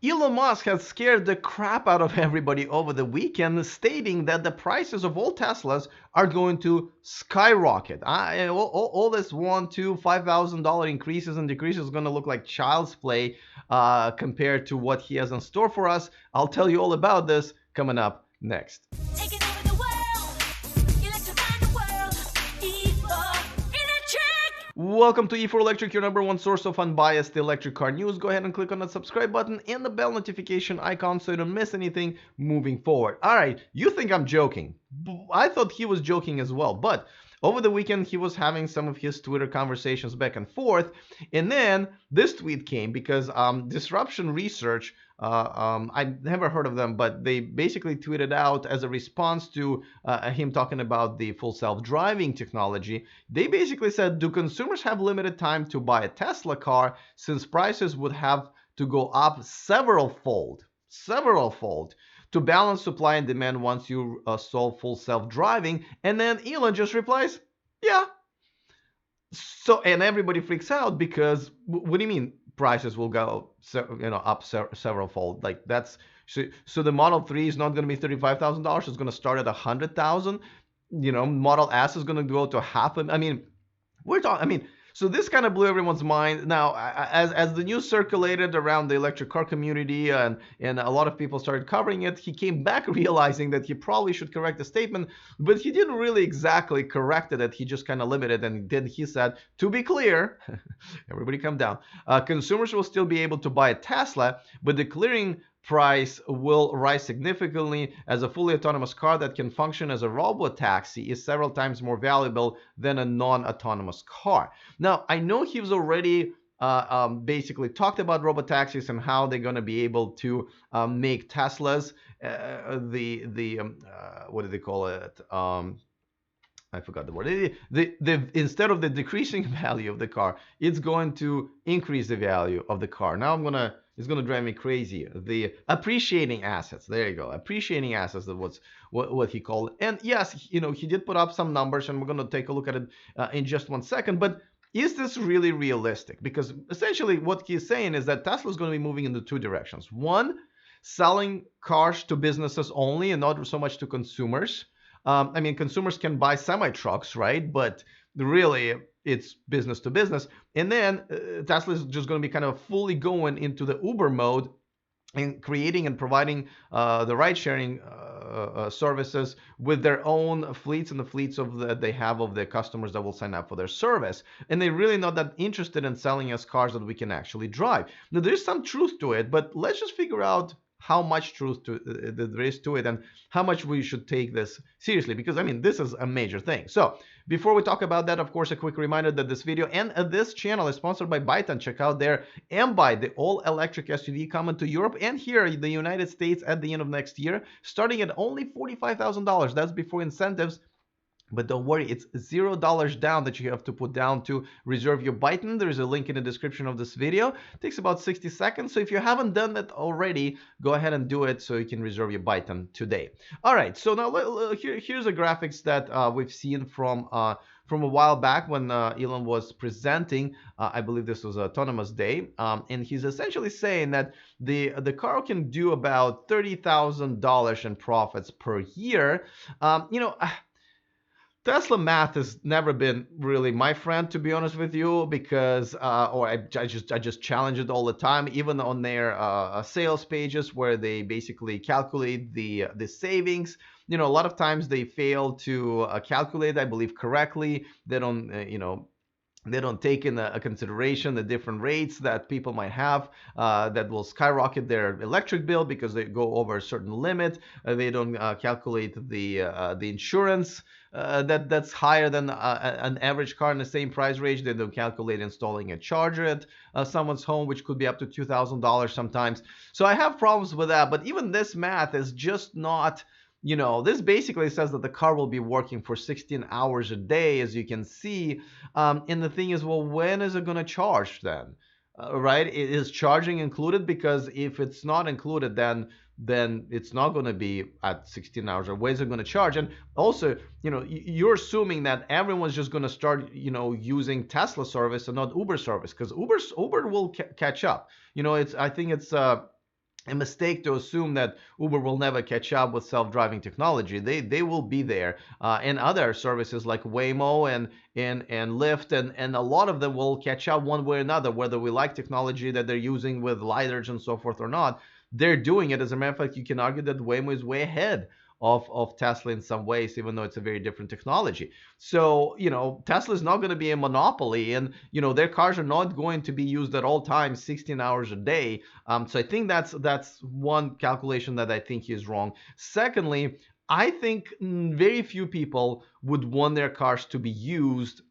Elon Musk has scared the crap out of everybody over the weekend, stating that the prices of all Teslas are going to skyrocket. All this $1, $2, $5,000 increases and decreases is going to look like child's play compared to what he has in store for us. I'll tell you all about this coming up next. Welcome to E4Electric, your number one source of unbiased electric car news. Go ahead and click on that subscribe button and the bell notification icon so you don't miss anything moving forward. All right, you think I'm joking. I thought he was joking as well, but over the weekend he was having some of his Twitter conversations back and forth, and then this tweet came because Disruption Research, I've never heard of them, but they basically tweeted out as a response to him talking about the full self-driving technology. They basically said, do consumers have limited time to buy a Tesla car since prices would have to go up severalfold to balance supply and demand once you solve full self-driving? And then Elon just replies, yeah. So, and everybody freaks out because what do you mean prices will go up severalfold? Like that's so the Model 3 is not going to be $35,000. It's going to start at $100,000. Model S is going to go to half. I mean, we're talking. I mean, so this kind of blew everyone's mind. Now, as the news circulated around the electric car community and a lot of people started covering it, he came back realizing that he probably should correct the statement, but he didn't really exactly correct it. He just kind of limited, and then he said, to be clear, everybody calm down, consumers will still be able to buy a Tesla, but the clearing price will rise significantly as a fully autonomous car that can function as a robotaxi is several times more valuable than a non-autonomous car. Now, I know he was already basically talked about robotaxis and how they're going to be able to make Teslas what do they call it? I forgot the word. Instead of the decreasing value of the car, it's going to increase the value of the car. Now it's gonna drive me crazy. The appreciating assets. There you go. Appreciating assets. That's what he called it. And yes, he did put up some numbers, and we're gonna take a look at it in just 1 second. But is this really realistic? Because essentially what he's saying is that Tesla is going to be moving into two directions. One, selling cars to businesses only and not so much to consumers. I mean, consumers can buy semi-trucks, right? But really, it's business to business. And then Tesla is just going to be kind of fully going into the Uber mode and creating and providing the ride-sharing services with their own fleets and the fleets they have of the customers that will sign up for their service. And they're really not that interested in selling us cars that we can actually drive. Now, there's some truth to it, but let's just figure out how much truth there is to it and how much we should take this seriously, because I mean, this is a major thing. So before we talk about that, of course, a quick reminder that this video and this channel is sponsored by Byton. Check out their M-Byte, the all-electric SUV coming to Europe and here in the United States at the end of next year, starting at only $45,000. That's before incentives. But don't worry, it's $0 down that you have to put down to reserve your Byton. There's a link in the description of this video. It takes about 60 seconds. So if you haven't done that already, go ahead and do it so you can reserve your Byton today. All right, so now here's the graphics that we've seen from a while back when Elon was presenting. I believe this was Autonomous Day. And he's essentially saying that the car can do about $30,000 in profits per year. Tesla math has never been really my friend, to be honest with you, because I just challenge it all the time, even on their sales pages where they basically calculate the savings. A lot of times they fail to calculate, I believe, correctly. They don't, they don't take into consideration the different rates that people might have that will skyrocket their electric bill because they go over a certain limit. They don't calculate the insurance that's higher than an average car in the same price range. They don't calculate installing a charger at someone's home, which could be up to $2,000 sometimes. So I have problems with that. But even this math is just not. This basically says that the car will be working for 16 hours a day, as you can see. And the thing is, well, when is it going to charge then? Right? Is charging included? Because if it's not included, then it's not going to be at 16 hours. Or when is it going to charge? And also, you're assuming that everyone's just going to start, using Tesla service and not Uber service, because Uber will catch up. I think it's a mistake to assume that Uber will never catch up with self-driving technology. They will be there, and other services like Waymo and Lyft, and a lot of them will catch up one way or another, whether we like technology that they're using with lidars and so forth or not. They're doing it. As a matter of fact, you can argue that Waymo is way ahead of Tesla in some ways, even though it's a very different technology. So, Tesla is not going to be a monopoly, and, their cars are not going to be used at all times, 16 hours a day. So I think that's one calculation that I think is wrong. Secondly, I think very few people would want their cars to be used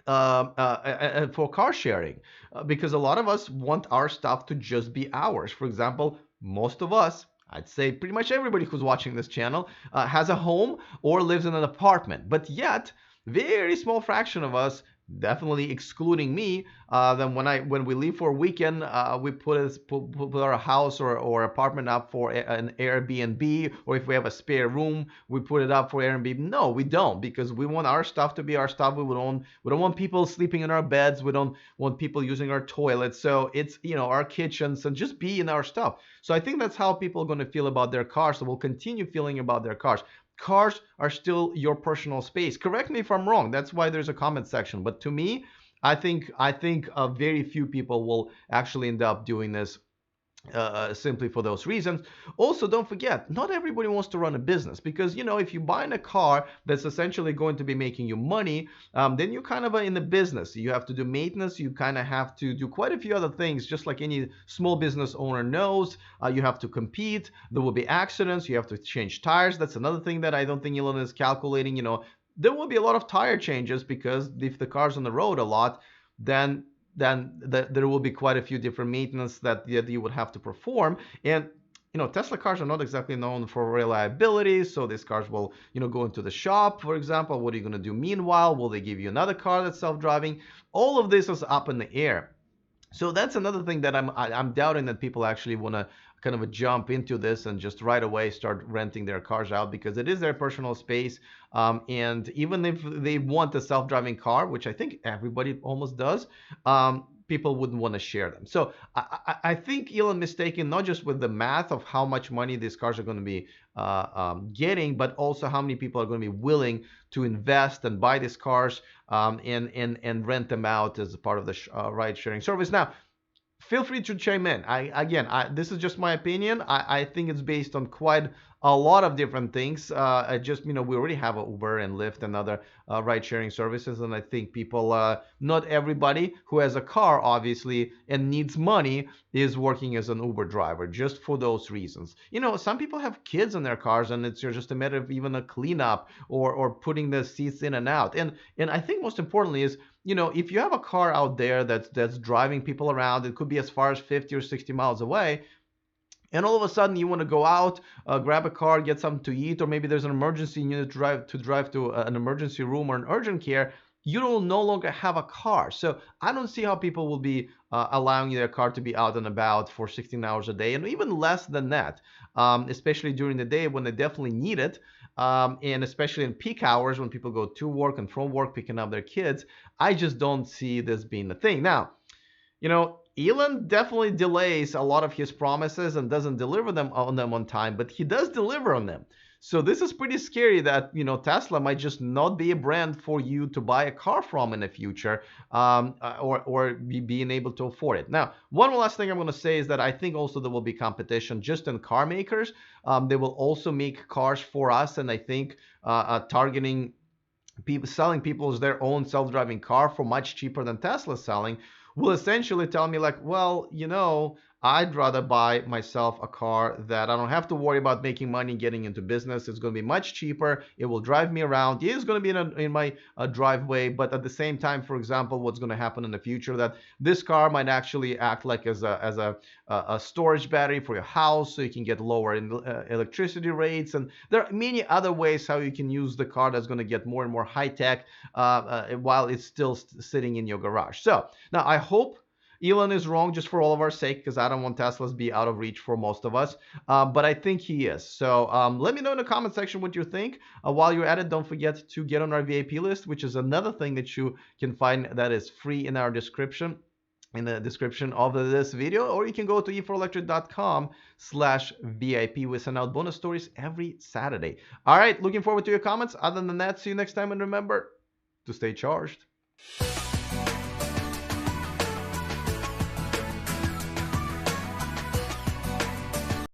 for car sharing, because a lot of us want our stuff to just be ours. For example, most of us, I'd say pretty much everybody who's watching this channel, has a home or lives in an apartment, but yet very small fraction of us, definitely excluding me, then when we leave for a weekend, we put our house or apartment up for an Airbnb, or if we have a spare room, we put it up for Airbnb. No, we don't, because we want our stuff to be our stuff. We don't want people sleeping in our beds. We don't want people using our toilets. So it's, our kitchens, and just be in our stuff. So I think that's how people are going to feel about their cars. So we'll continue feeling about their cars. Cars are still your personal space. Correct me if I'm wrong. That's why there's a comment section. But to me, I think very few people will actually end up doing this, simply for those reasons. Also, don't forget, not everybody wants to run a business, because if you buy in a car that's essentially going to be making you money, then you kind of are in the business. You have to do maintenance. You kind of have to do quite a few other things, just like any small business owner knows. You have to compete. There will be accidents. You have to change tires. That's another thing that I don't think Elon is calculating. There will be a lot of tire changes, because if the car's on the road a lot, then there will be quite a few different maintenance that you would have to perform. And Tesla cars are not exactly known for reliability, so these cars will go into the shop, for example. What are you going to do meanwhile? Will they give you another car that's self-driving? All of this is up in the air. So that's another thing that I'm doubting that people actually want to kind of jump into this and just right away start renting their cars out, because it is their personal space. And even if they want a self-driving car, which I think everybody almost does, people wouldn't want to share them. So I think Elon mistaken not just with the math of how much money these cars are going to be getting, but also how many people are going to be willing to invest and buy these cars, and rent them out as a part of the ride sharing service. Now, feel free to chime in. This is just my opinion. I think it's based on quite a lot of different things. We already have a Uber and Lyft and other ride-sharing services, and I think people, not everybody who has a car, obviously, and needs money is working as an Uber driver just for those reasons. Some people have kids in their cars, and it's just a matter of even a cleanup or putting the seats in and out. And I think most importantly is, if you have a car out there that's driving people around, it could be as far as 50 or 60 miles away, and all of a sudden you want to go out, grab a car, get something to eat, or maybe there's an emergency and you need to drive to an emergency room or an urgent care, you will no longer have a car. So I don't see how people will be allowing their car to be out and about for 16 hours a day, and even less than that, especially during the day when they definitely need it. And especially in peak hours when people go to work and from work picking up their kids. I just don't see this being a thing. Now, Elon definitely delays a lot of his promises and doesn't deliver them on time, but he does deliver on them. So this is pretty scary that, Tesla might just not be a brand for you to buy a car from in the future, or being able to afford it. Now, one last thing I'm going to say is that I think also there will be competition just in car makers. They will also make cars for us, and I think targeting people, selling people their own self-driving car for much cheaper than Tesla's selling, will essentially tell me like, well, I'd rather buy myself a car that I don't have to worry about making money, getting into business. It's going to be much cheaper. It will drive me around. It is going to be in my driveway, but at the same time, for example, what's going to happen in the future, that this car might actually act like as a storage battery for your house, so you can get lower in electricity rates. And there are many other ways how you can use the car that's going to get more and more high tech, while it's still sitting in your garage. So now I hope Elon is wrong, just for all of our sake, because I don't want Teslas to be out of reach for most of us. But I think he is. So let me know in the comment section what you think. While you're at it, don't forget to get on our VIP list, which is another thing that you can find that is free in our description. in the description of this video, or you can go to e4electric.com/VIP. We send out bonus stories every Saturday. All right, looking forward to your comments. Other than that, see you next time, and remember to stay charged.